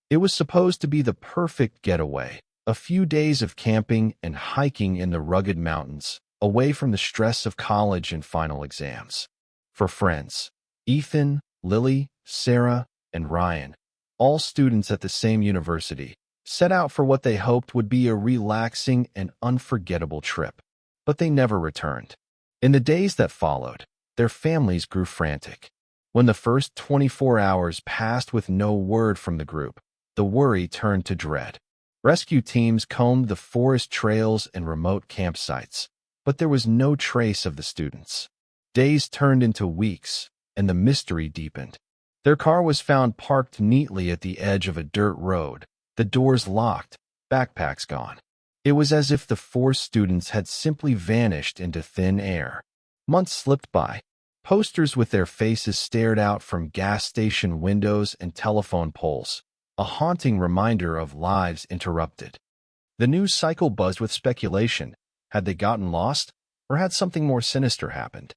It was supposed to be the perfect getaway, a few days of camping and hiking in the rugged mountains, away from the stress of college and final exams. For friends, Ethan, Lily, Sarah, and Ryan, all students at the same university, set out for what they hoped would be a relaxing and unforgettable trip. But they never returned. In the days that followed, their families grew frantic. When the first 24 hours passed with no word from the group, the worry turned to dread. Rescue teams combed the forest trails and remote campsites, but there was no trace of the students. Days turned into weeks, and the mystery deepened. Their car was found parked neatly at the edge of a dirt road, the doors locked, backpacks gone. It was as if the four students had simply vanished into thin air. Months slipped by. Posters with their faces stared out from gas station windows and telephone poles, a haunting reminder of lives interrupted. The news cycle buzzed with speculation. Had they gotten lost, or had something more sinister happened?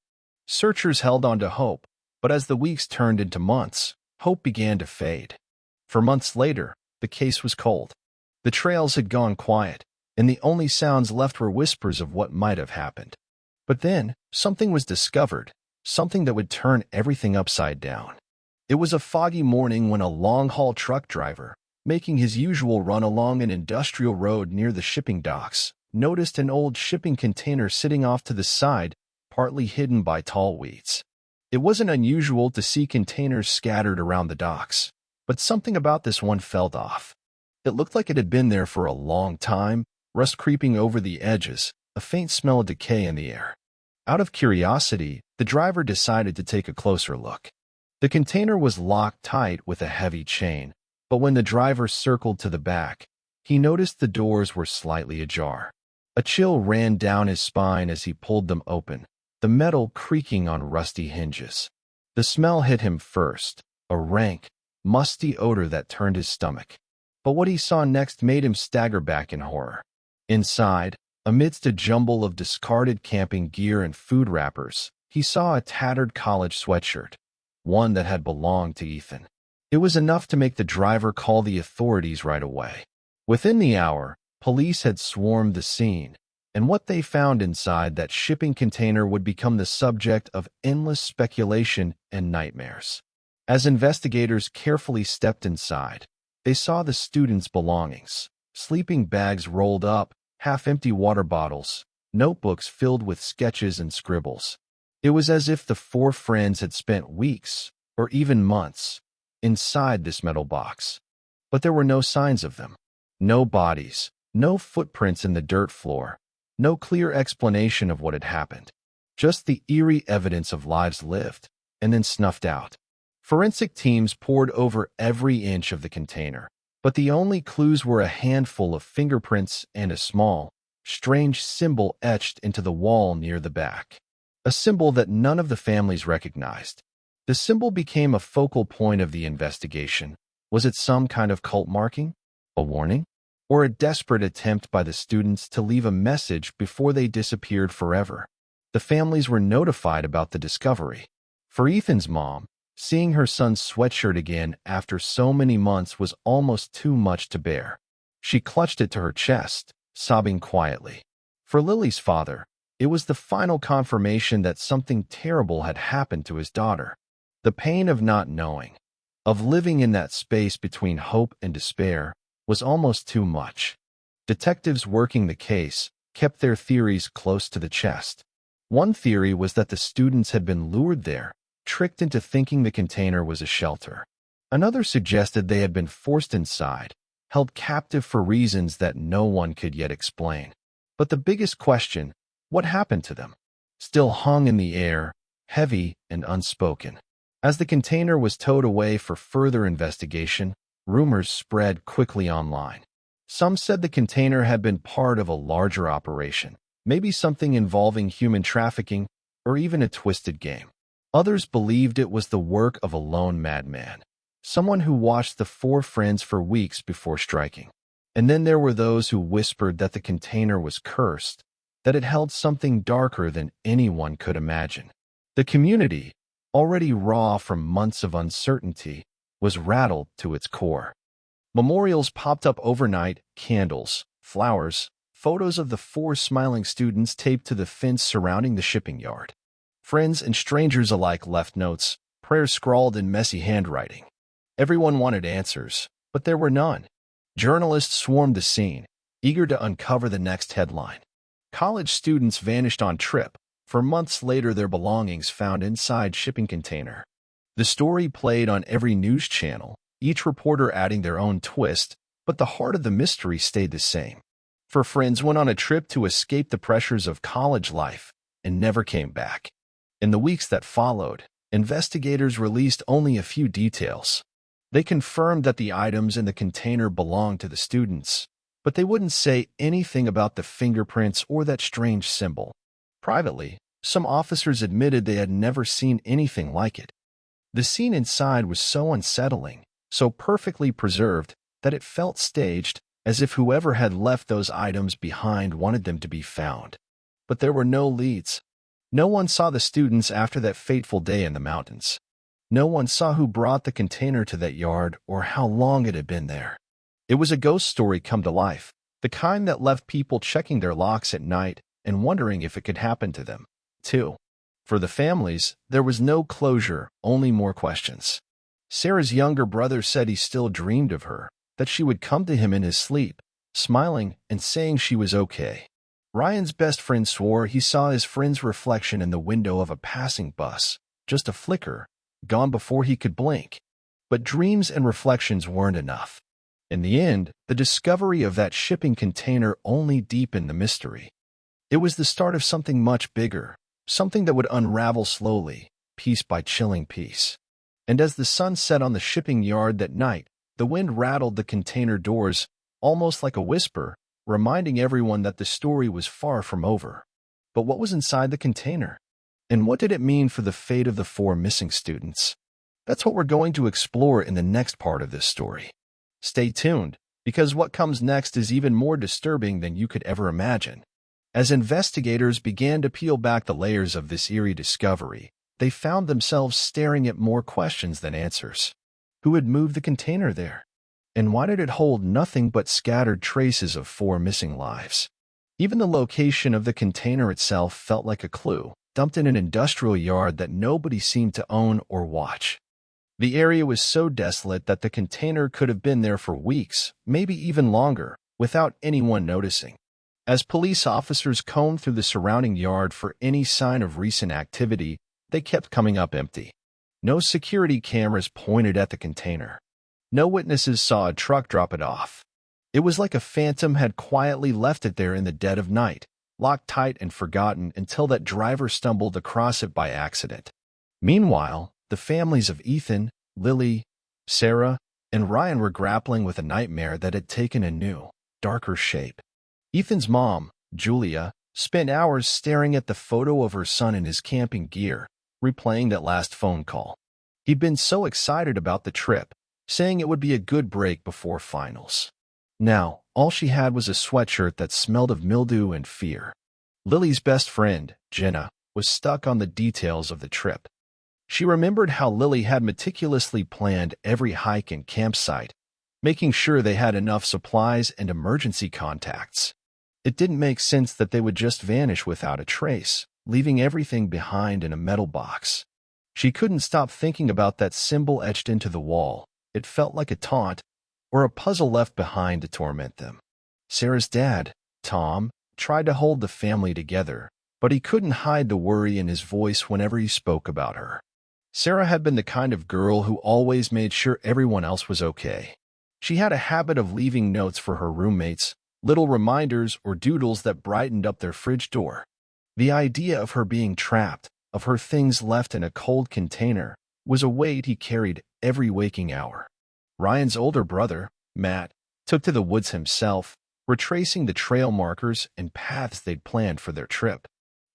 Searchers held on to hope, but as the weeks turned into months, hope began to fade. For months later, the case was cold. The trails had gone quiet, and the only sounds left were whispers of what might have happened. But then, something was discovered, something that would turn everything upside down. It was a foggy morning when a long-haul truck driver, making his usual run along an industrial road near the shipping docks, noticed an old shipping container sitting off to the side, partly hidden by tall weeds. It wasn't unusual to see containers scattered around the docks, but something about this one felt off. It looked like it had been there for a long time, rust creeping over the edges, a faint smell of decay in the air. Out of curiosity, the driver decided to take a closer look. The container was locked tight with a heavy chain, but when the driver circled to the back, he noticed the doors were slightly ajar. A chill ran down his spine as he pulled them open, the metal creaking on rusty hinges. The smell hit him first, a rank, musty odor that turned his stomach. But what he saw next made him stagger back in horror. Inside, amidst a jumble of discarded camping gear and food wrappers, he saw a tattered college sweatshirt, one that had belonged to Ethan. It was enough to make the driver call the authorities right away. Within the hour, police had swarmed the scene, and what they found inside that shipping container would become the subject of endless speculation and nightmares. As investigators carefully stepped inside, they saw the students' belongings, sleeping bags rolled up, half-empty water bottles, notebooks filled with sketches and scribbles. It was as if the four friends had spent weeks, or even months, inside this metal box. But there were no signs of them. No bodies, no footprints in the dirt floor, no clear explanation of what had happened. Just the eerie evidence of lives lived, and then snuffed out. Forensic teams pored over every inch of the container, but the only clues were a handful of fingerprints and a small, strange symbol etched into the wall near the back. A symbol that none of the families recognized. The symbol became a focal point of the investigation. Was it some kind of cult marking? A warning? Or a desperate attempt by the students to leave a message before they disappeared forever? The families were notified about the discovery. For Ethan's mom, seeing her son's sweatshirt again after so many months was almost too much to bear. She clutched it to her chest, sobbing quietly. For Lily's father, it was the final confirmation that something terrible had happened to his daughter. The pain of not knowing, of living in that space between hope and despair, was almost too much. Detectives working the case kept their theories close to the chest. One theory was that the students had been lured there, tricked into thinking the container was a shelter. Another suggested they had been forced inside, held captive for reasons that no one could yet explain. But the biggest question, what happened to them, still hung in the air, heavy and unspoken. As the container was towed away for further investigation, rumors spread quickly online. Some said the container had been part of a larger operation, maybe something involving human trafficking or even a twisted game. Others believed it was the work of a lone madman, someone who watched the four friends for weeks before striking. And then there were those who whispered that the container was cursed, that it held something darker than anyone could imagine. The community, already raw from months of uncertainty, was rattled to its core. Memorials popped up overnight, candles, flowers, photos of the 4 smiling students taped to the fence surrounding the shipping yard. Friends and strangers alike left notes, prayers scrawled in messy handwriting. Everyone wanted answers, but there were none. Journalists swarmed the scene, eager to uncover the next headline. College students vanished on trip. For months later, their belongings found inside shipping container. The story played on every news channel, each reporter adding their own twist, but the heart of the mystery stayed the same. 4 friends went on a trip to escape the pressures of college life and never came back. In the weeks that followed, investigators released only a few details. They confirmed that the items in the container belonged to the students, but they wouldn't say anything about the fingerprints or that strange symbol. Privately, some officers admitted they had never seen anything like it. The scene inside was so unsettling, so perfectly preserved, that it felt staged, as if whoever had left those items behind wanted them to be found. But there were no leads. No one saw the students after that fateful day in the mountains. No one saw who brought the container to that yard or how long it had been there. It was a ghost story come to life, the kind that left people checking their locks at night and wondering if it could happen to them, too. For the families, there was no closure, only more questions. Sarah's younger brother said he still dreamed of her, that she would come to him in his sleep, smiling and saying she was okay. Ryan's best friend swore he saw his friend's reflection in the window of a passing bus, just a flicker, gone before he could blink. But dreams and reflections weren't enough. In the end, the discovery of that shipping container only deepened the mystery. It was the start of something much bigger, something that would unravel slowly, piece by chilling piece. And as the sun set on the shipping yard that night, the wind rattled the container doors, almost like a whisper, reminding everyone that the story was far from over. But what was inside the container? And what did it mean for the fate of the 4 missing students? That's what we're going to explore in the next part of this story. Stay tuned, because what comes next is even more disturbing than you could ever imagine. As investigators began to peel back the layers of this eerie discovery, they found themselves staring at more questions than answers. Who had moved the container there? And why did it hold nothing but scattered traces of 4 missing lives? Even the location of the container itself felt like a clue, dumped in an industrial yard that nobody seemed to own or watch. The area was so desolate that the container could have been there for weeks, maybe even longer, without anyone noticing. As police officers combed through the surrounding yard for any sign of recent activity, they kept coming up empty. No security cameras pointed at the container. No witnesses saw a truck drop it off. It was like a phantom had quietly left it there in the dead of night, locked tight and forgotten until that driver stumbled across it by accident. Meanwhile, the families of Ethan, Lily, Sarah, and Ryan were grappling with a nightmare that had taken a new, darker shape. Ethan's mom, Julia, spent hours staring at the photo of her son in his camping gear, replaying that last phone call. He'd been so excited about the trip, saying it would be a good break before finals. Now, all she had was a sweatshirt that smelled of mildew and fear. Lily's best friend, Jenna, was stuck on the details of the trip. She remembered how Lily had meticulously planned every hike and campsite, making sure they had enough supplies and emergency contacts. It didn't make sense that they would just vanish without a trace, leaving everything behind in a metal box. She couldn't stop thinking about that symbol etched into the wall. It felt like a taunt, or a puzzle left behind to torment them. Sarah's dad, Tom, tried to hold the family together, but he couldn't hide the worry in his voice whenever he spoke about her. Sarah had been the kind of girl who always made sure everyone else was okay. She had a habit of leaving notes for her roommates, little reminders or doodles that brightened up their fridge door. The idea of her being trapped, of her things left in a cold container, was a weight he carried every waking hour. Ryan's older brother, Matt, took to the woods himself, retracing the trail markers and paths they'd planned for their trip.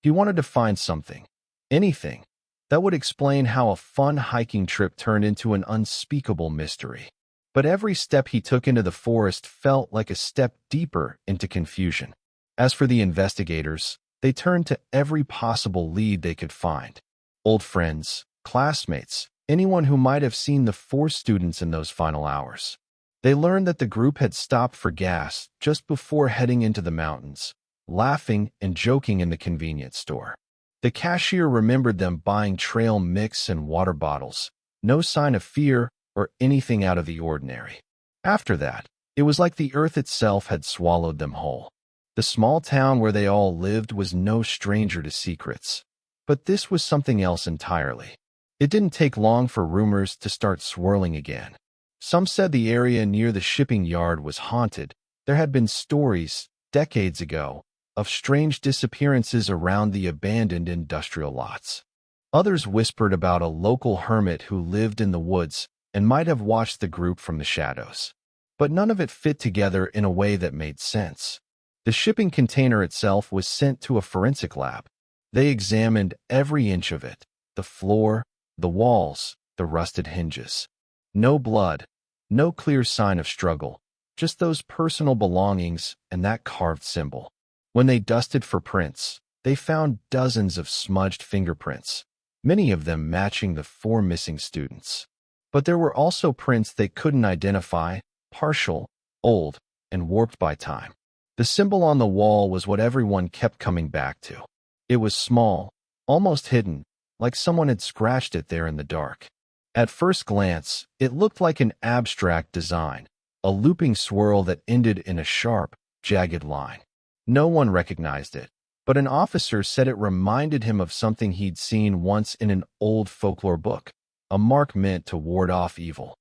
He wanted to find something, anything, that would explain how a fun hiking trip turned into an unspeakable mystery. But every step he took into the forest felt like a step deeper into confusion. As for the investigators, they turned to every possible lead they could find. Old friends, classmates, anyone who might have seen the 4 students in those final hours. They learned that the group had stopped for gas just before heading into the mountains, laughing and joking in the convenience store. The cashier remembered them buying trail mix and water bottles, no sign of fear or anything out of the ordinary. After that, it was like the earth itself had swallowed them whole. The small town where they all lived was no stranger to secrets. But this was something else entirely. It didn't take long for rumors to start swirling again. Some said the area near the shipping yard was haunted. There had been stories, decades ago, of strange disappearances around the abandoned industrial lots. Others whispered about a local hermit who lived in the woods and might have watched the group from the shadows. But none of it fit together in a way that made sense. The shipping container itself was sent to a forensic lab. They examined every inch of it, the floor, the walls, the rusted hinges. No blood, no clear sign of struggle, just those personal belongings and that carved symbol. When they dusted for prints, they found dozens of smudged fingerprints, many of them matching the 4 missing students. But there were also prints they couldn't identify, partial, old, and warped by time. The symbol on the wall was what everyone kept coming back to. It was small, almost hidden, like someone had scratched it there in the dark. At first glance, it looked like an abstract design, a looping swirl that ended in a sharp, jagged line. No one recognized it, but an officer said it reminded him of something he'd seen once in an old folklore book, a mark meant to ward off evil.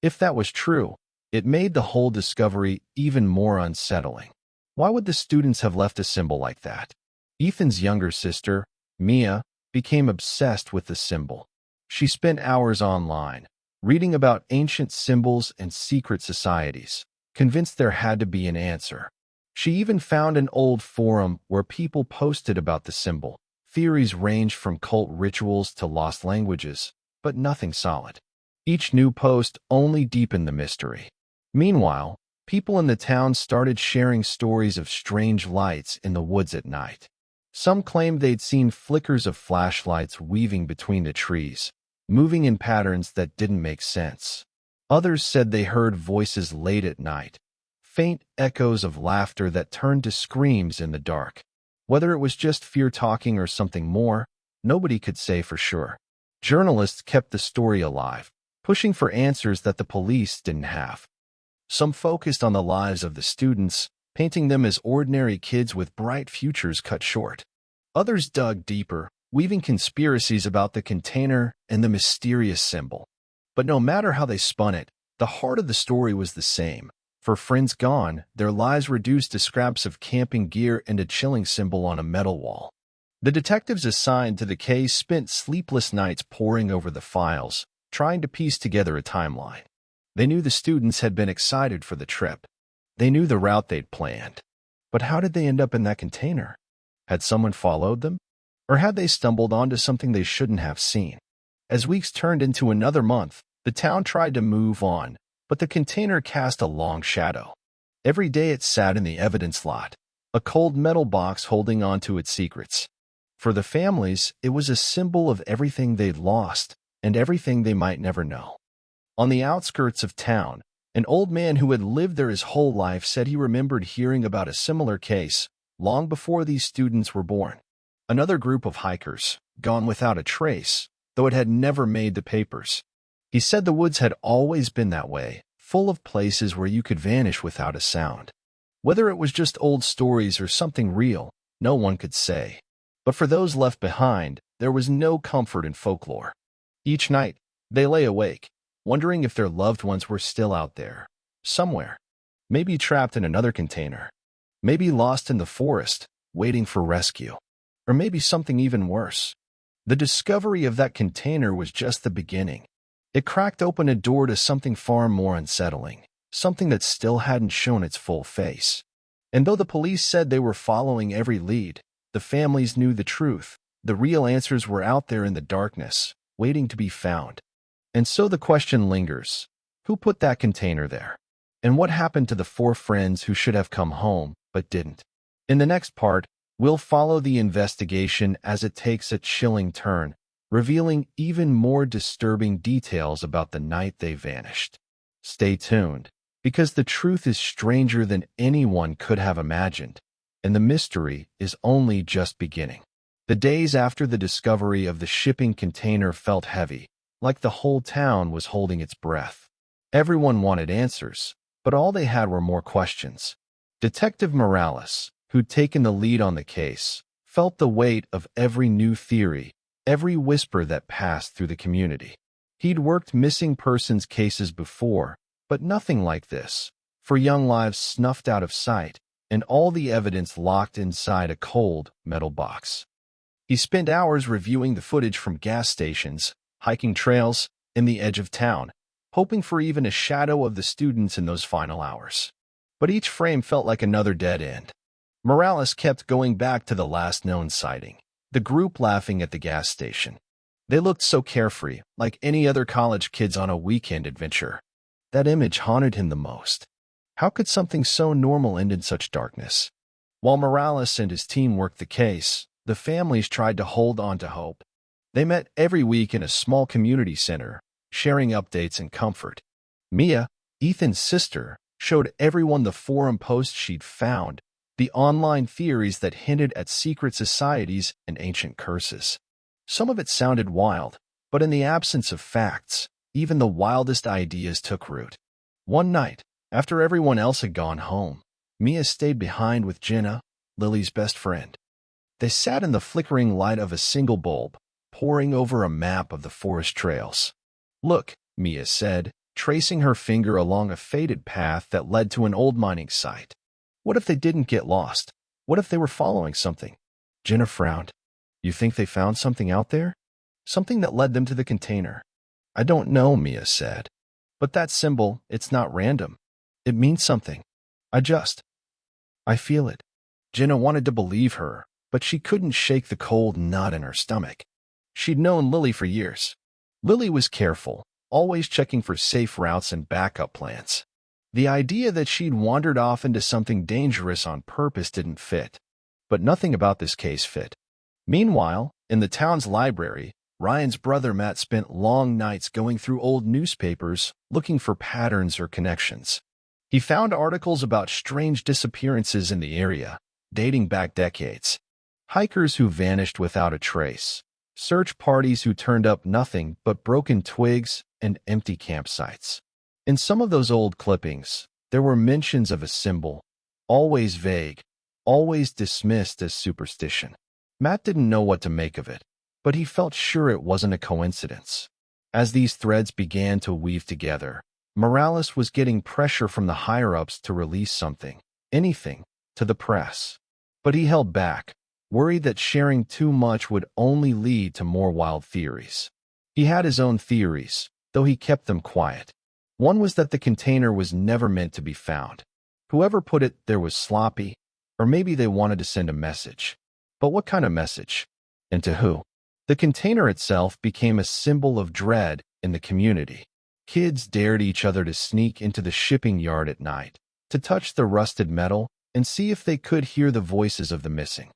If that was true, it made the whole discovery even more unsettling. Why would the students have left a symbol like that? Ethan's younger sister, Mia, became obsessed with the symbol. She spent hours online, reading about ancient symbols and secret societies, convinced there had to be an answer. She even found an old forum where people posted about the symbol. Theories ranged from cult rituals to lost languages, but nothing solid. Each new post only deepened the mystery. Meanwhile, people in the town started sharing stories of strange lights in the woods at night. Some claimed they'd seen flickers of flashlights weaving between the trees, moving in patterns that didn't make sense. Others said they heard voices late at night, faint echoes of laughter that turned to screams in the dark. Whether it was just fear talking or something more, nobody could say for sure. Journalists kept the story alive, pushing for answers that the police didn't have. Some focused on the lives of the students, painting them as ordinary kids with bright futures cut short. Others dug deeper, weaving conspiracies about the container and the mysterious symbol. But no matter how they spun it, the heart of the story was the same. For friends gone, their lives reduced to scraps of camping gear and a chilling symbol on a metal wall. The detectives assigned to the case spent sleepless nights poring over the files, trying to piece together a timeline. They knew the students had been excited for the trip. They knew the route they'd planned. But how did they end up in that container? Had someone followed them? Or had they stumbled onto something they shouldn't have seen? As weeks turned into another month, the town tried to move on, but the container cast a long shadow. Every day it sat in the evidence lot, a cold metal box holding on to its secrets. For the families, it was a symbol of everything they'd lost and everything they might never know. On the outskirts of town, an old man who had lived there his whole life said he remembered hearing about a similar case long before these students were born. Another group of hikers, gone without a trace, though it had never made the papers. He said the woods had always been that way, full of places where you could vanish without a sound. Whether it was just old stories or something real, no one could say. But for those left behind, there was no comfort in folklore. Each night, they lay awake, wondering if their loved ones were still out there, somewhere. Maybe trapped in another container. Maybe lost in the forest, waiting for rescue. Or maybe something even worse. The discovery of that container was just the beginning. It cracked open a door to something far more unsettling, something that still hadn't shown its full face. And though the police said they were following every lead, the families knew the truth. The real answers were out there in the darkness, waiting to be found. And so the question lingers. Who put that container there? And what happened to the 4 friends who should have come home, but didn't? In the next part, we'll follow the investigation as it takes a chilling turn, revealing even more disturbing details about the night they vanished. Stay tuned, because the truth is stranger than anyone could have imagined, and the mystery is only just beginning. The days after the discovery of the shipping container felt heavy, like the whole town was holding its breath. Everyone wanted answers, but all they had were more questions. Detective Morales, who'd taken the lead on the case, felt the weight of every new theory, every whisper that passed through the community. He'd worked missing persons cases before, but nothing like this, for young lives snuffed out of sight, and all the evidence locked inside a cold metal box. He spent hours reviewing the footage from gas stations, hiking trails, and the edge of town, hoping for even a shadow of the students in those final hours. But each frame felt like another dead end. Morales kept going back to the last known sighting, the group laughing at the gas station. They looked so carefree, like any other college kids on a weekend adventure. That image haunted him the most. How could something so normal end in such darkness? While Morales and his team worked the case, the families tried to hold on to hope. They met every week in a small community center, sharing updates and comfort. Mia, Ethan's sister, showed everyone the forum posts she'd found, the online theories that hinted at secret societies and ancient curses. Some of it sounded wild, but in the absence of facts, even the wildest ideas took root. One night, after everyone else had gone home, Mia stayed behind with Jenna, Lily's best friend. They sat in the flickering light of a single bulb, poring over a map of the forest trails. "Look," Mia said, tracing her finger along a faded path that led to an old mining site. "What if they didn't get lost? What if they were following something?" Jenna frowned. "You think they found something out there? Something that led them to the container?" "I don't know," Mia said. "But that symbol, it's not random. It means something. I feel it." Jenna wanted to believe her, but she couldn't shake the cold knot in her stomach. She'd known Lily for years. Lily was careful, always checking for safe routes and backup plans. The idea that she'd wandered off into something dangerous on purpose didn't fit. But nothing about this case fit. Meanwhile, in the town's library, Ryan's brother Matt spent long nights going through old newspapers looking for patterns or connections. He found articles about strange disappearances in the area, dating back decades. Hikers who vanished without a trace. Search parties who turned up nothing but broken twigs and empty campsites. In some of those old clippings, there were mentions of a symbol, always vague, always dismissed as superstition. Matt didn't know what to make of it, but he felt sure it wasn't a coincidence. As these threads began to weave together, Morales was getting pressure from the higher-ups to release something, anything, to the press. But he held back, worried that sharing too much would only lead to more wild theories. He had his own theories, though he kept them quiet. One was that the container was never meant to be found. Whoever put it there was sloppy, or maybe they wanted to send a message. But what kind of message? And to who? The container itself became a symbol of dread in the community. Kids dared each other to sneak into the shipping yard at night, to touch the rusted metal and see if they could hear the voices of the missing.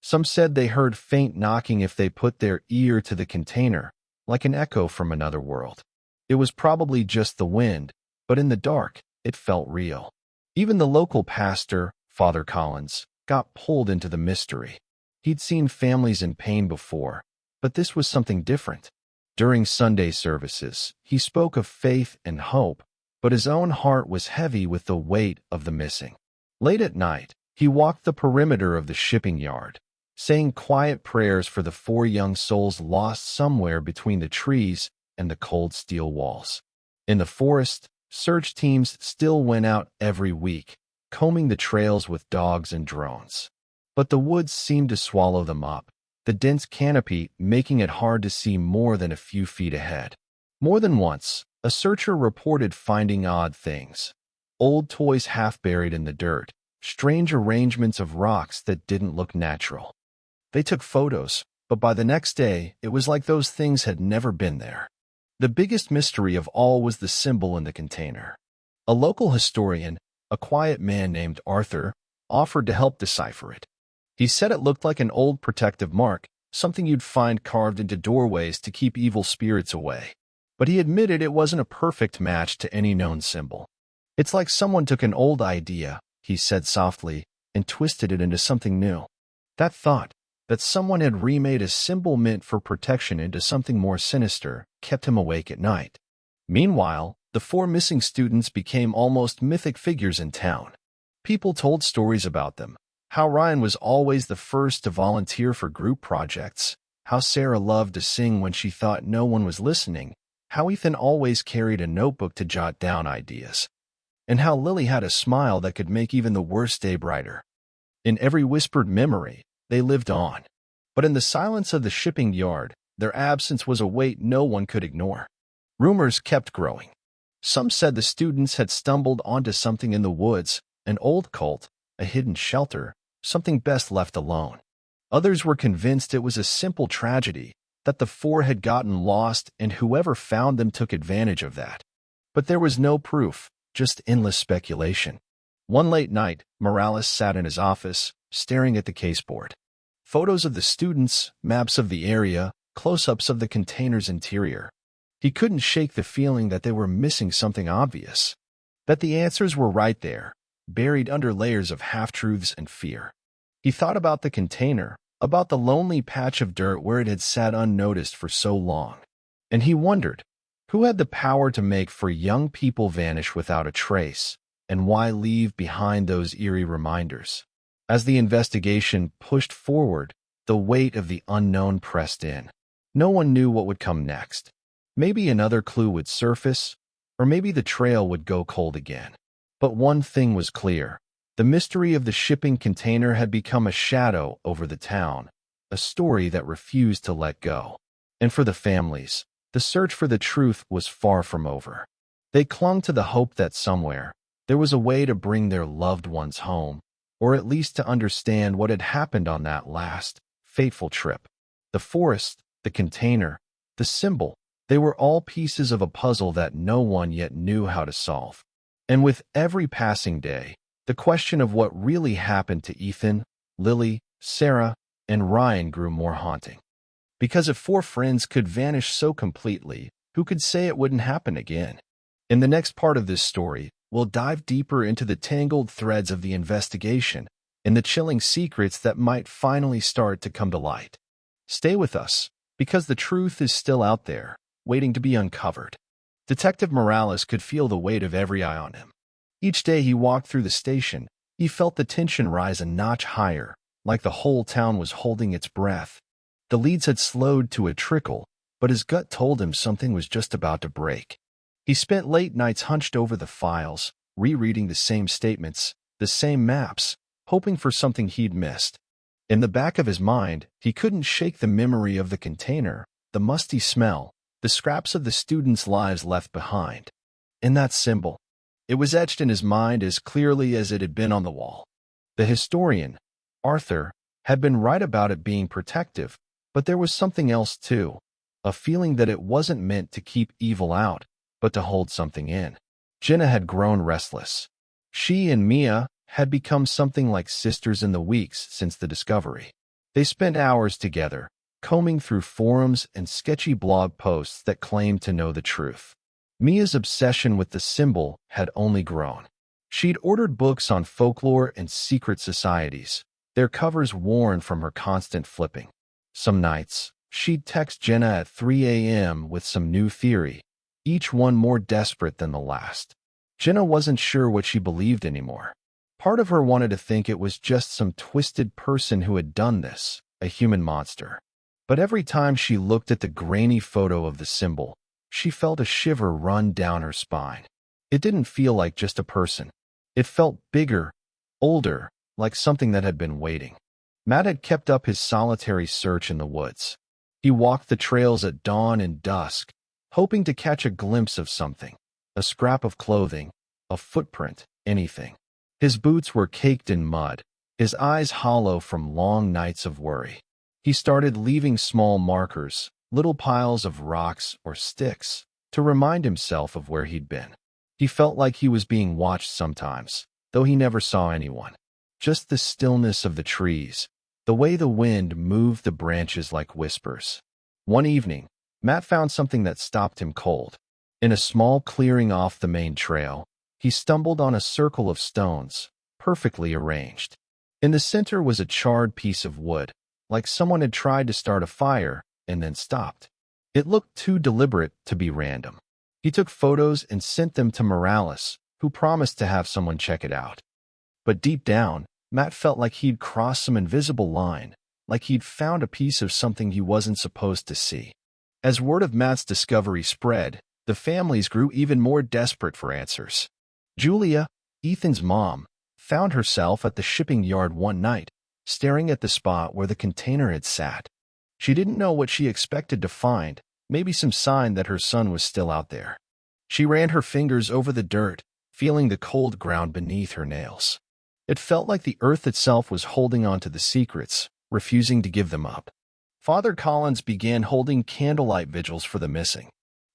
Some said they heard faint knocking if they put their ear to the container, like an echo from another world. It was probably just the wind, but in the dark, it felt real. Even the local pastor, Father Collins, got pulled into the mystery. He'd seen families in pain before, but this was something different. During Sunday services, he spoke of faith and hope, but his own heart was heavy with the weight of the missing. Late at night, he walked the perimeter of the shipping yard, saying quiet prayers for the 4 young souls lost somewhere between the trees and the cold steel walls. In the forest, search teams still went out every week, combing the trails with dogs and drones. But the woods seemed to swallow them up, the dense canopy making it hard to see more than a few feet ahead. More than once, a searcher reported finding odd things. Old toys half buried in the dirt, strange arrangements of rocks that didn't look natural. They took photos, but by the next day, it was like those things had never been there. The biggest mystery of all was the symbol in the container. A local historian, a quiet man named Arthur, offered to help decipher it. He said it looked like an old protective mark, something you'd find carved into doorways to keep evil spirits away. But he admitted it wasn't a perfect match to any known symbol. It's like someone took an old idea, he said softly, and twisted it into something new. That thought, that someone had remade a symbol meant for protection into something more sinister, kept him awake at night. Meanwhile, the four missing students became almost mythic figures in town. People told stories about them, how Ryan was always the first to volunteer for group projects, how Sarah loved to sing when she thought no one was listening, how Ethan always carried a notebook to jot down ideas, and how Lily had a smile that could make even the worst day brighter. In every whispered memory, they lived on. But in the silence of the shipping yard, their absence was a weight no one could ignore. Rumors kept growing. Some said the students had stumbled onto something in the woods, an old cult, a hidden shelter, something best left alone. Others were convinced it was a simple tragedy, that the four had gotten lost and whoever found them took advantage of that. But there was no proof, just endless speculation. One late night, Morales sat in his office, staring at the caseboard. Photos of the students, maps of the area, close-ups of the container's interior. He couldn't shake the feeling that they were missing something obvious. That the answers were right there, buried under layers of half-truths and fear. He thought about the container, about the lonely patch of dirt where it had sat unnoticed for so long. And he wondered, who had the power to make four young people vanish without a trace, and why leave behind those eerie reminders? As the investigation pushed forward, the weight of the unknown pressed in. No one knew what would come next. Maybe another clue would surface, or maybe the trail would go cold again. But one thing was clear. The mystery of the shipping container had become a shadow over the town, a story that refused to let go. And for the families, the search for the truth was far from over. They clung to the hope that somewhere, there was a way to bring their loved ones home, or at least to understand what had happened on that last, fateful trip. The forest, the container, the symbol, they were all pieces of a puzzle that no one yet knew how to solve. And with every passing day, the question of what really happened to Ethan, Lily, Sarah, and Ryan grew more haunting. Because if four friends could vanish so completely, who could say it wouldn't happen again? In the next part of this story, we'll dive deeper into the tangled threads of the investigation and the chilling secrets that might finally start to come to light. Stay with us, because the truth is still out there, waiting to be uncovered. Detective Morales could feel the weight of every eye on him. Each day he walked through the station, he felt the tension rise a notch higher, like the whole town was holding its breath. The leads had slowed to a trickle, but his gut told him something was just about to break. He spent late nights hunched over the files, rereading the same statements, the same maps, hoping for something he'd missed. In the back of his mind, he couldn't shake the memory of the container, the musty smell, the scraps of the students' lives left behind. And that symbol. It was etched in his mind as clearly as it had been on the wall. The historian, Arthur, had been right about it being protective, but there was something else too, a feeling that it wasn't meant to keep evil out, but to hold something in. Jenna had grown restless. She and Mia had become something like sisters in the weeks since the discovery. They spent hours together, combing through forums and sketchy blog posts that claimed to know the truth. Mia's obsession with the symbol had only grown. She'd ordered books on folklore and secret societies, their covers worn from her constant flipping. Some nights, she'd text Jenna at 3 a.m. with some new theory, each one more desperate than the last. Jenna wasn't sure what she believed anymore. Part of her wanted to think it was just some twisted person who had done this, a human monster. But every time she looked at the grainy photo of the symbol, she felt a shiver run down her spine. It didn't feel like just a person. It felt bigger, older, like something that had been waiting. Matt had kept up his solitary search in the woods. He walked the trails at dawn and dusk, hoping to catch a glimpse of something, a scrap of clothing, a footprint, anything. His boots were caked in mud, his eyes hollow from long nights of worry. He started leaving small markers, little piles of rocks or sticks, to remind himself of where he'd been. He felt like he was being watched sometimes, though he never saw anyone. Just the stillness of the trees, the way the wind moved the branches like whispers. One evening, Matt found something that stopped him cold. In a small clearing off the main trail, he stumbled on a circle of stones, perfectly arranged. In the center was a charred piece of wood, like someone had tried to start a fire and then stopped. It looked too deliberate to be random. He took photos and sent them to Morales, who promised to have someone check it out. But deep down, Matt felt like he'd crossed some invisible line, like he'd found a piece of something he wasn't supposed to see. As word of Matt's discovery spread, the families grew even more desperate for answers. Julia, Ethan's mom, found herself at the shipping yard one night, staring at the spot where the container had sat. She didn't know what she expected to find, maybe some sign that her son was still out there. She ran her fingers over the dirt, feeling the cold ground beneath her nails. It felt like the earth itself was holding on to the secrets, refusing to give them up. Father Collins began holding candlelight vigils for the missing.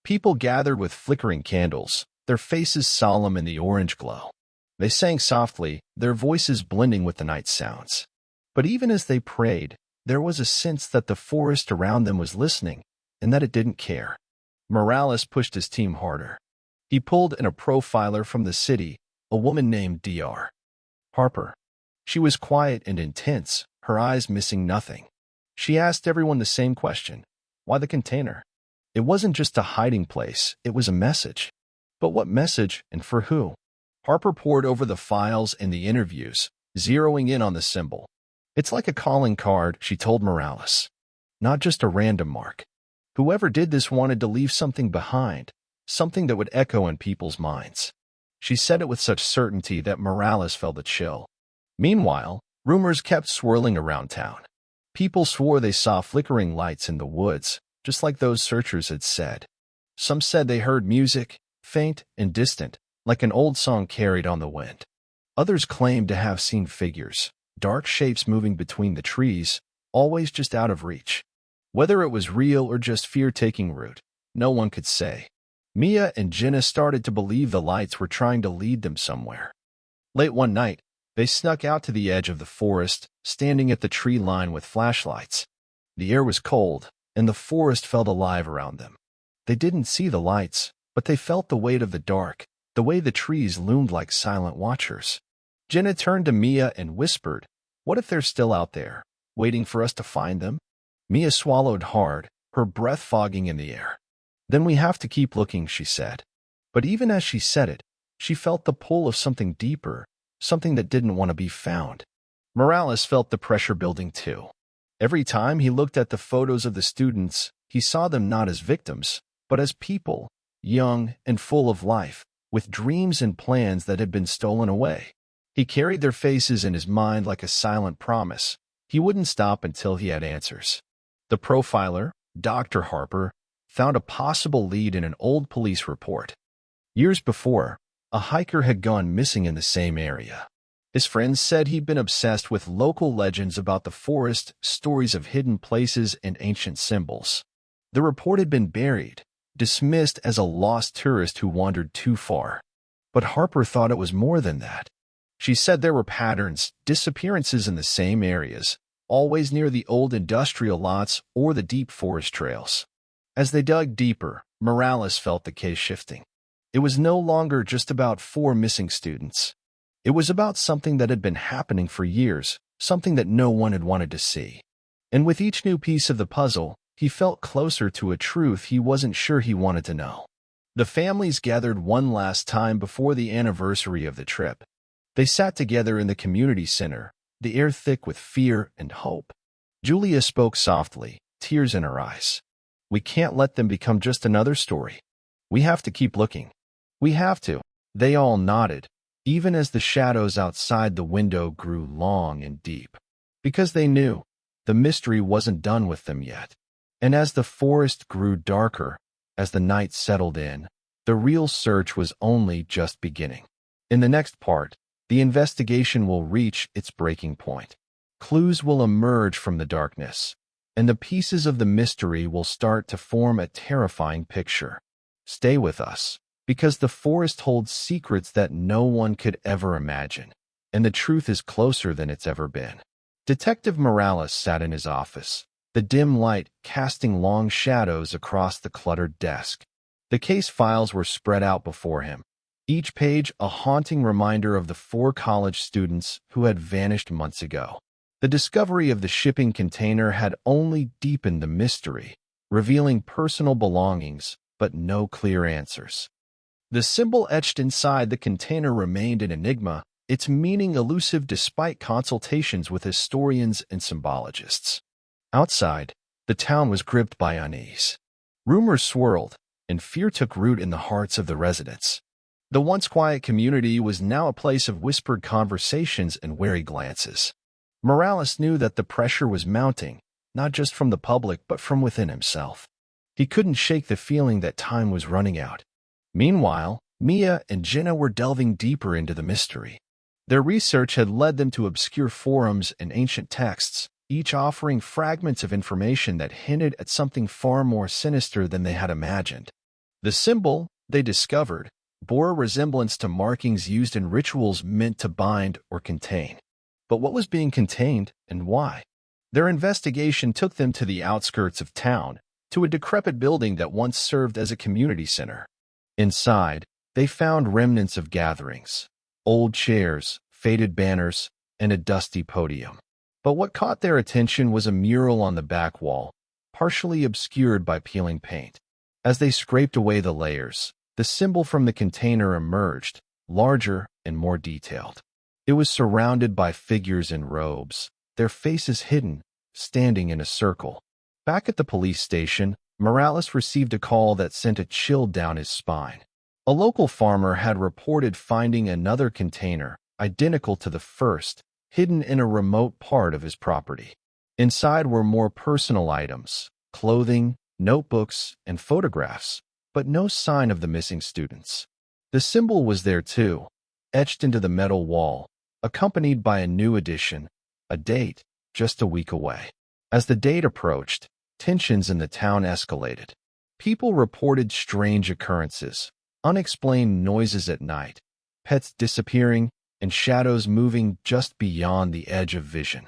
People gathered with flickering candles, their faces solemn in the orange glow. They sang softly, their voices blending with the night sounds. But even as they prayed, there was a sense that the forest around them was listening, and that it didn't care. Morales pushed his team harder. He pulled in a profiler from the city, a woman named Dr. Harper. She was quiet and intense, her eyes missing nothing. She asked everyone the same question: why the container? It wasn't just a hiding place, it was a message. But what message, and for who? Harper pored over the files and the interviews, zeroing in on the symbol. It's like a calling card, she told Morales. Not just a random mark. Whoever did this wanted to leave something behind, something that would echo in people's minds. She said it with such certainty that Morales felt a chill. Meanwhile, rumors kept swirling around town. People swore they saw flickering lights in the woods, just like those searchers had said. Some said they heard music, faint and distant, like an old song carried on the wind. Others claimed to have seen figures, dark shapes moving between the trees, always just out of reach. Whether it was real or just fear taking root, no one could say. Mia and Jenna started to believe the lights were trying to lead them somewhere. Late one night, they snuck out to the edge of the forest, standing at the tree line with flashlights. The air was cold, and the forest felt alive around them. They didn't see the lights, but they felt the weight of the dark, the way the trees loomed like silent watchers. Jenna turned to Mia and whispered, "What if they're still out there, waiting for us to find them?" Mia swallowed hard, her breath fogging in the air. "Then we have to keep looking," she said. But even as she said it, she felt the pull of something deeper, something that didn't want to be found. Morales felt the pressure building too. Every time he looked at the photos of the students, he saw them not as victims, but as people, young and full of life, with dreams and plans that had been stolen away. He carried their faces in his mind like a silent promise. He wouldn't stop until he had answers. The profiler, Dr. Harper, found a possible lead in an old police report. Years before, a hiker had gone missing in the same area. His friends said he'd been obsessed with local legends about the forest, stories of hidden places and ancient symbols. The report had been buried, dismissed as a lost tourist who wandered too far. But Harper thought it was more than that. She said there were patterns, disappearances in the same areas, always near the old industrial lots or the deep forest trails. As they dug deeper, Morales felt the case shifting. It was no longer just about 4 missing students. It was about something that had been happening for years, something that no one had wanted to see. And with each new piece of the puzzle, he felt closer to a truth he wasn't sure he wanted to know. The families gathered one last time before the anniversary of the trip. They sat together in the community center, the air thick with fear and hope. Julia spoke softly, tears in her eyes. "We can't let them become just another story. We have to keep looking. We have to." They all nodded, even as the shadows outside the window grew long and deep. Because they knew the mystery wasn't done with them yet. And as the forest grew darker, as the night settled in, the real search was only just beginning. In the next part, the investigation will reach its breaking point. Clues will emerge from the darkness, and the pieces of the mystery will start to form a terrifying picture. Stay with us, because the forest holds secrets that no one could ever imagine, and the truth is closer than it's ever been. Detective Morales sat in his office, the dim light casting long shadows across the cluttered desk. The case files were spread out before him, each page a haunting reminder of the 4 college students who had vanished months ago. The discovery of the shipping container had only deepened the mystery, revealing personal belongings, but no clear answers. The symbol etched inside the container remained an enigma, its meaning elusive despite consultations with historians and symbologists. Outside, the town was gripped by unease. Rumors swirled, and fear took root in the hearts of the residents. The once quiet community was now a place of whispered conversations and wary glances. Morales knew that the pressure was mounting, not just from the public but from within himself. He couldn't shake the feeling that time was running out. Meanwhile, Mia and Jenna were delving deeper into the mystery. Their research had led them to obscure forums and ancient texts, each offering fragments of information that hinted at something far more sinister than they had imagined. The symbol, they discovered, bore a resemblance to markings used in rituals meant to bind or contain. But what was being contained and why? Their investigation took them to the outskirts of town, to a decrepit building that once served as a community center. Inside, they found remnants of gatherings, old chairs, faded banners, and a dusty podium. But what caught their attention was a mural on the back wall, partially obscured by peeling paint. As they scraped away the layers, the symbol from the container emerged, larger and more detailed. It was surrounded by figures in robes, their faces hidden, standing in a circle. Back at the police station, Morales received a call that sent a chill down his spine. A local farmer had reported finding another container, identical to the first, hidden in a remote part of his property. Inside were more personal items, clothing, notebooks, and photographs, but no sign of the missing students. The symbol was there too, etched into the metal wall, accompanied by a new addition, a date, just a week away. As the date approached, tensions in the town escalated. People reported strange occurrences, unexplained noises at night, pets disappearing, and shadows moving just beyond the edge of vision.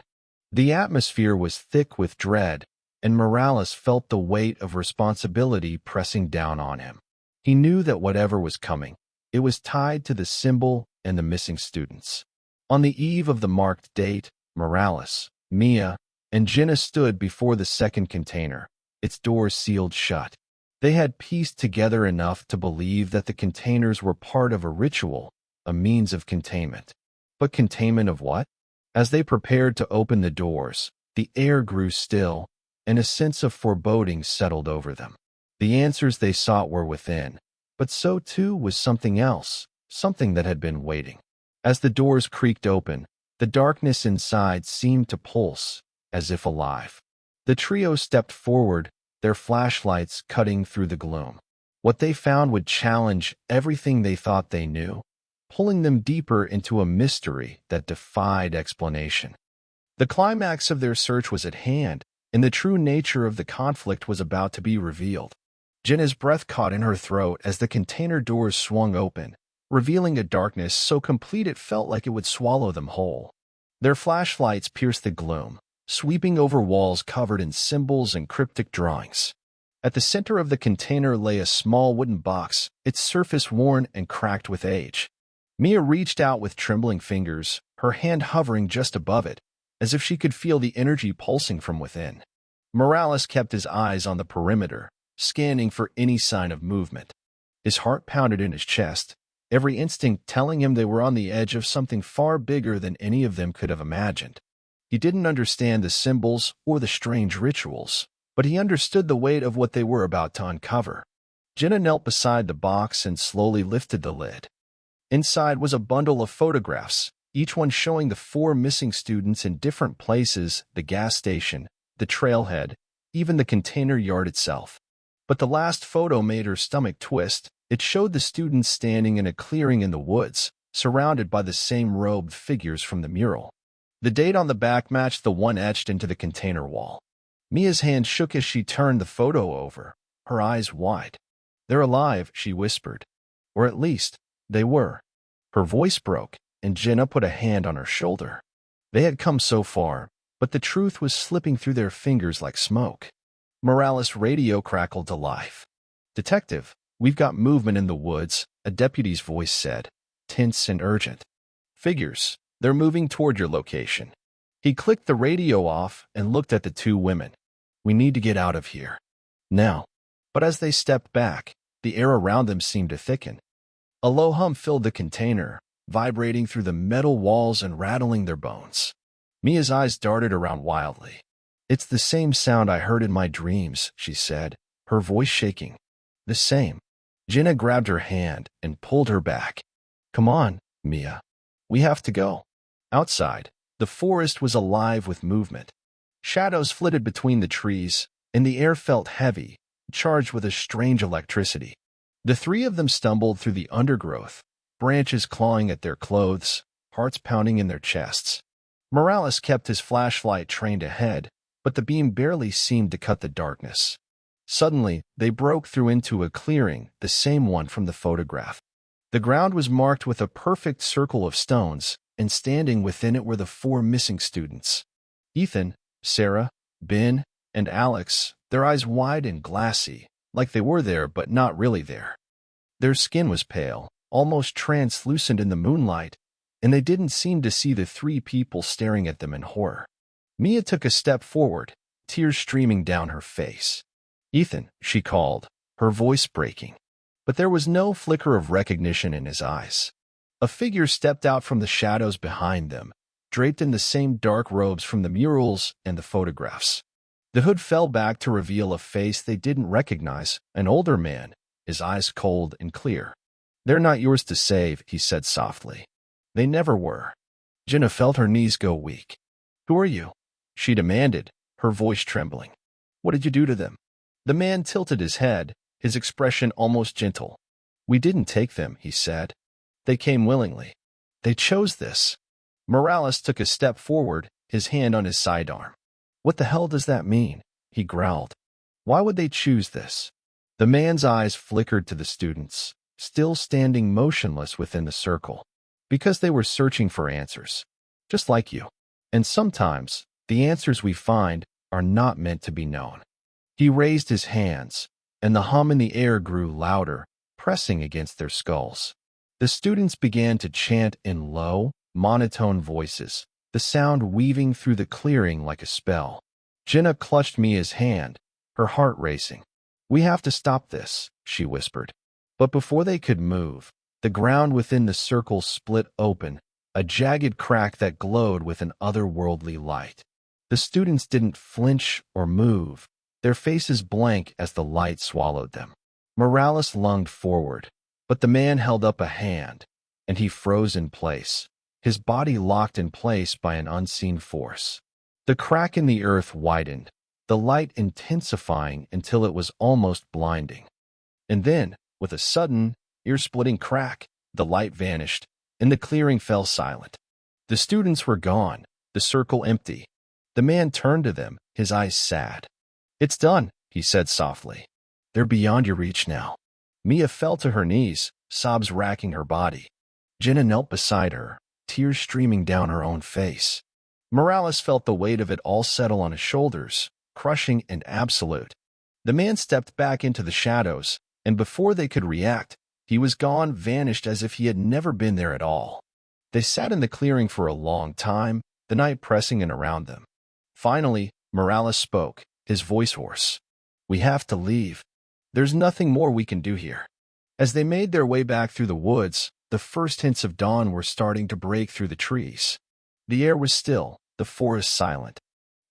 The atmosphere was thick with dread, and Morales felt the weight of responsibility pressing down on him. He knew that whatever was coming, it was tied to the symbol and the missing students. On the eve of the marked date, Morales, Mia, and Jenna stood before the second container, its doors sealed shut. They had pieced together enough to believe that the containers were part of a ritual, a means of containment. But containment of what? As they prepared to open the doors, the air grew still, and a sense of foreboding settled over them. The answers they sought were within, but so too was something else, something that had been waiting. As the doors creaked open, the darkness inside seemed to pulse, as if alive. The trio stepped forward, their flashlights cutting through the gloom. What they found would challenge everything they thought they knew, pulling them deeper into a mystery that defied explanation. The climax of their search was at hand, and the true nature of the conflict was about to be revealed. Jenna's breath caught in her throat as the container doors swung open, revealing a darkness so complete it felt like it would swallow them whole. Their flashlights pierced the gloom, sweeping over walls covered in symbols and cryptic drawings. At the center of the container lay a small wooden box, its surface worn and cracked with age. Mia reached out with trembling fingers, her hand hovering just above it, as if she could feel the energy pulsing from within. Morales kept his eyes on the perimeter, scanning for any sign of movement. His heart pounded in his chest, every instinct telling him they were on the edge of something far bigger than any of them could have imagined. He didn't understand the symbols or the strange rituals, but he understood the weight of what they were about to uncover. Jenna knelt beside the box and slowly lifted the lid. Inside was a bundle of photographs, each one showing the 4 missing students in different places: the gas station, the trailhead, even the container yard itself. But the last photo made her stomach twist. It showed the students standing in a clearing in the woods, surrounded by the same robed figures from the mural. The date on the back matched the one etched into the container wall. Mia's hand shook as she turned the photo over, her eyes wide. "They're alive," she whispered. Or at least, they were. Her voice broke, and Jenna put a hand on her shoulder. They had come so far, but the truth was slipping through their fingers like smoke. Morales' radio crackled to life. "Detective, "We've got movement in the woods," a deputy's voice said, tense and urgent. "Figures. They're moving toward your location." He clicked the radio off and looked at the two women. "We need to get out of here. Now." But as they stepped back, the air around them seemed to thicken. A low hum filled the container, vibrating through the metal walls and rattling their bones. Mia's eyes darted around wildly. "It's the same sound I heard in my dreams," she said, her voice shaking. "The same." Jenna grabbed her hand and pulled her back. "Come on, Mia. We have to go." Outside, the forest was alive with movement. Shadows flitted between the trees, and the air felt heavy, charged with a strange electricity. The three of them stumbled through the undergrowth, branches clawing at their clothes, hearts pounding in their chests. Morales kept his flashlight trained ahead, but the beam barely seemed to cut the darkness. Suddenly, they broke through into a clearing, the same one from the photograph. The ground was marked with a perfect circle of stones, and standing within it were the four missing students. Ethan, Sarah, Ben, and Alex, their eyes wide and glassy, like they were there but not really there. Their skin was pale, almost translucent in the moonlight, and they didn't seem to see the three people staring at them in horror. Mia took a step forward, tears streaming down her face. "Ethan," she called, her voice breaking. But there was no flicker of recognition in his eyes. A figure stepped out from the shadows behind them, draped in the same dark robes from the murals and the photographs. The hood fell back to reveal a face they didn't recognize, an older man, his eyes cold and clear. "They're not yours to save," he said softly. "They never were." Jenna felt her knees go weak. "Who are you?" she demanded, her voice trembling. "What did you do to them?" The man tilted his head, his expression almost gentle. "We didn't take them," he said. "They came willingly. They chose this." Morales took a step forward, his hand on his sidearm. "What the hell does that mean?" he growled. "Why would they choose this?" The man's eyes flickered to the students, still standing motionless within the circle. "Because they were searching for answers. Just like you. And sometimes, the answers we find are not meant to be known." He raised his hands, and the hum in the air grew louder, pressing against their skulls. The students began to chant in low, monotone voices, the sound weaving through the clearing like a spell. Jenna clutched Mia's hand, her heart racing. "We have to stop this," she whispered. But before they could move, the ground within the circle split open, a jagged crack that glowed with an otherworldly light. The students didn't flinch or move, their faces blank as the light swallowed them. Morales lunged forward, but the man held up a hand, and he froze in place, his body locked in place by an unseen force. The crack in the earth widened, the light intensifying until it was almost blinding. And then, with a sudden, ear-splitting crack, the light vanished, and the clearing fell silent. The students were gone, the circle empty. The man turned to them, his eyes sad. "It's done," he said softly. "They're beyond your reach now." Mia fell to her knees, sobs racking her body. Jenna knelt beside her, tears streaming down her own face. Morales felt the weight of it all settle on his shoulders, crushing and absolute. The man stepped back into the shadows, and before they could react, he was gone, vanished as if he had never been there at all. They sat in the clearing for a long time, the night pressing in around them. Finally, Morales spoke, his voice hoarse. "We have to leave. There's nothing more we can do here." As they made their way back through the woods, the first hints of dawn were starting to break through the trees. The air was still, the forest silent.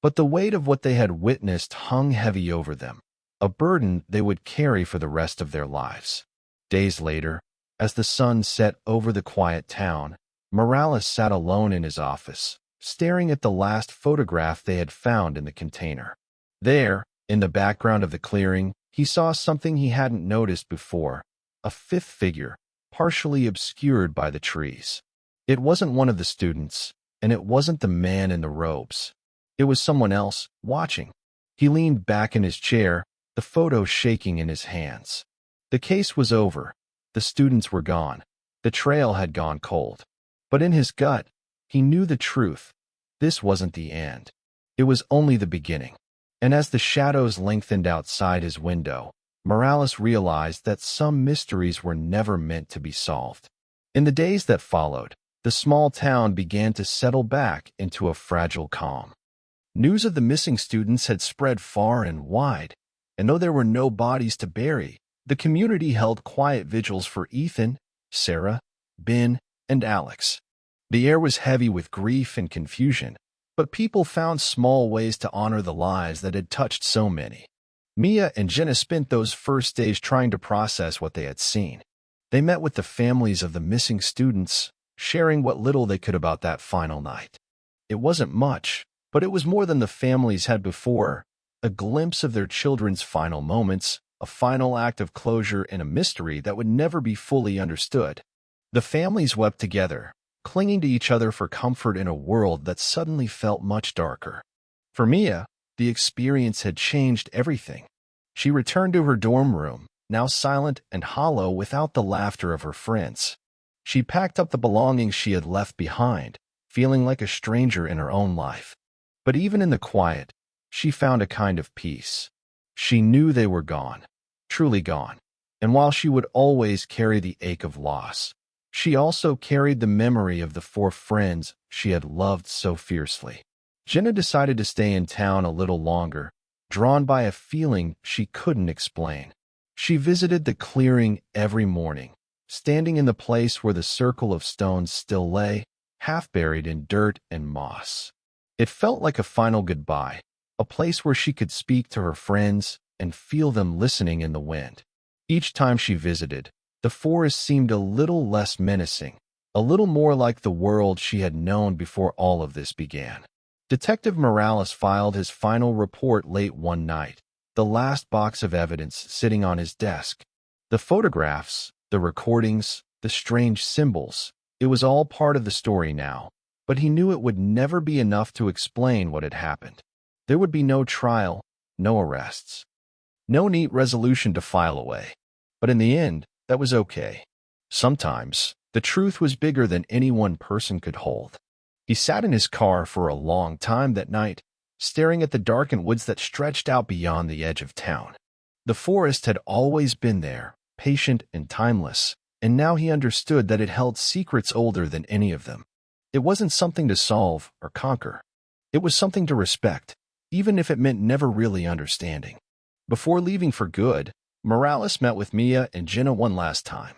But the weight of what they had witnessed hung heavy over them, a burden they would carry for the rest of their lives. Days later, as the sun set over the quiet town, Morales sat alone in his office, staring at the last photograph they had found in the container. There, in the background of the clearing, he saw something he hadn't noticed before, a fifth figure, partially obscured by the trees. It wasn't one of the students, and it wasn't the man in the robes. It was someone else, watching. He leaned back in his chair, the photo shaking in his hands. The case was over. The students were gone. The trail had gone cold. But in his gut, he knew the truth. This wasn't the end. It was only the beginning. And as the shadows lengthened outside his window, Morales realized that some mysteries were never meant to be solved. In the days that followed, the small town began to settle back into a fragile calm. News of the missing students had spread far and wide, and though there were no bodies to bury, the community held quiet vigils for Ethan, Sarah, Ben, and Alex. The air was heavy with grief and confusion, but people found small ways to honor the lives that had touched so many. Mia and Jenna spent those first days trying to process what they had seen. They met with the families of the missing students, sharing what little they could about that final night. It wasn't much, but it was more than the families had before, a glimpse of their children's final moments, a final act of closure in a mystery that would never be fully understood. The families wept together, clinging to each other for comfort in a world that suddenly felt much darker. For Mia, the experience had changed everything. She returned to her dorm room, now silent and hollow without the laughter of her friends. She packed up the belongings she had left behind, feeling like a stranger in her own life. But even in the quiet, she found a kind of peace. She knew they were gone, truly gone, and while she would always carry the ache of loss, she also carried the memory of the 4 friends she had loved so fiercely. Jenna decided to stay in town a little longer, drawn by a feeling she couldn't explain. She visited the clearing every morning, standing in the place where the circle of stones still lay, half buried in dirt and moss. It felt like a final goodbye, a place where she could speak to her friends and feel them listening in the wind. Each time she visited, the forest seemed a little less menacing, a little more like the world she had known before all of this began. Detective Morales filed his final report late one night, the last box of evidence sitting on his desk. The photographs, the recordings, the strange symbols, it was all part of the story now, but he knew it would never be enough to explain what had happened. There would be no trial, no arrests, no neat resolution to file away. But in the end, that was okay. Sometimes, the truth was bigger than any one person could hold. He sat in his car for a long time that night, staring at the darkened woods that stretched out beyond the edge of town. The forest had always been there, patient and timeless, and now he understood that it held secrets older than any of them. It wasn't something to solve or conquer. It was something to respect, even if it meant never really understanding. Before leaving for good, Morales met with Mia and Jenna one last time.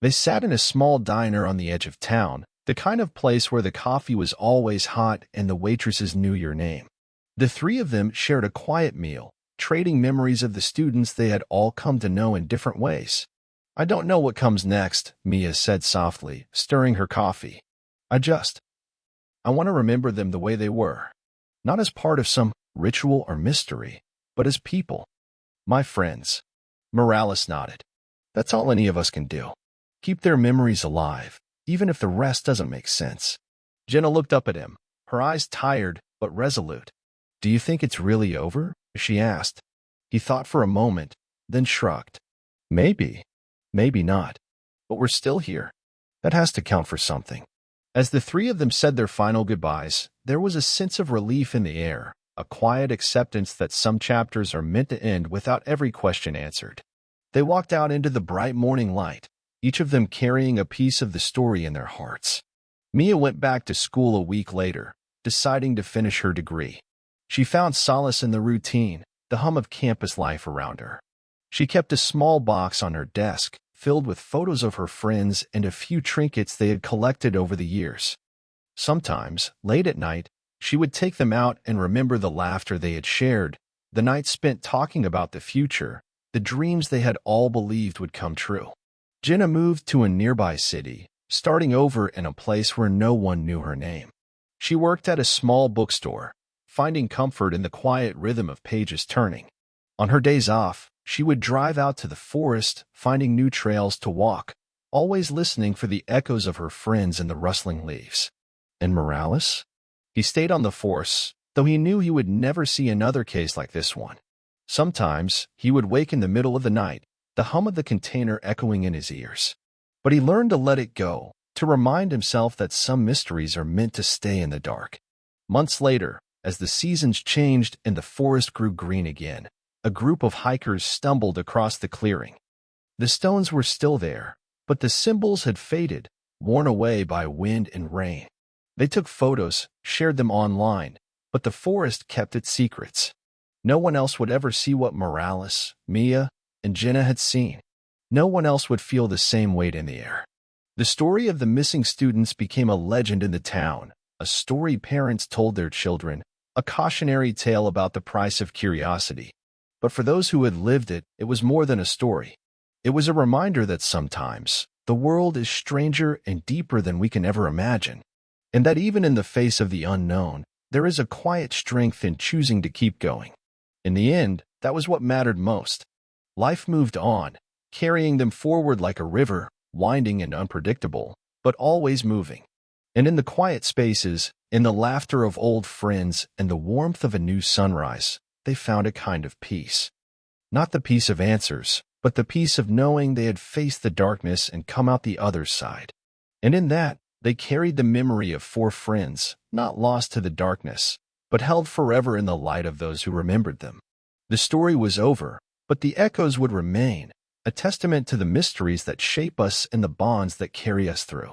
They sat in a small diner on the edge of town, the kind of place where the coffee was always hot and the waitresses knew your name. The 3 of them shared a quiet meal, trading memories of the students they had all come to know in different ways. "I don't know what comes next," Mia said softly, stirring her coffee. I want to remember them the way they were. Not as part of some ritual or mystery, but as people. My friends." Morales nodded. "That's all any of us can do. Keep their memories alive, even if the rest doesn't make sense." Jenna looked up at him, her eyes tired but resolute. "Do you think it's really over?" she asked. He thought for a moment, then shrugged. "Maybe. Maybe not. But we're still here. That has to count for something." As the 3 of them said their final goodbyes, there was a sense of relief in the air, a quiet acceptance that some chapters are meant to end without every question answered. They walked out into the bright morning light, each of them carrying a piece of the story in their hearts. Mia went back to school a week later, deciding to finish her degree. She found solace in the routine, the hum of campus life around her. She kept a small box on her desk, filled with photos of her friends and a few trinkets they had collected over the years. Sometimes, late at night, she would take them out and remember the laughter they had shared, the nights spent talking about the future, the dreams they had all believed would come true. Jenna moved to a nearby city, starting over in a place where no one knew her name. She worked at a small bookstore, finding comfort in the quiet rhythm of pages turning. On her days off, she would drive out to the forest, finding new trails to walk, always listening for the echoes of her friends in the rustling leaves. And Morales? He stayed on the force, though he knew he would never see another case like this one. Sometimes, he would wake in the middle of the night, the hum of the container echoing in his ears. But he learned to let it go, to remind himself that some mysteries are meant to stay in the dark. Months later, as the seasons changed and the forest grew green again, a group of hikers stumbled across the clearing. The stones were still there, but the symbols had faded, worn away by wind and rain. They took photos, shared them online, but the forest kept its secrets. No one else would ever see what Morales, Mia, and Jenna had seen. No one else would feel the same weight in the air. The story of the missing students became a legend in the town, a story parents told their children, a cautionary tale about the price of curiosity. But for those who had lived it, it was more than a story. It was a reminder that sometimes the world is stranger and deeper than we can ever imagine, and that even in the face of the unknown, there is a quiet strength in choosing to keep going. In the end, that was what mattered most. Life moved on, carrying them forward like a river, winding and unpredictable, but always moving. And in the quiet spaces, in the laughter of old friends and the warmth of a new sunrise, they found a kind of peace. Not the peace of answers, but the peace of knowing they had faced the darkness and come out the other side. And in that, they carried the memory of 4 friends, not lost to the darkness, but held forever in the light of those who remembered them. The story was over, but the echoes would remain, a testament to the mysteries that shape us and the bonds that carry us through.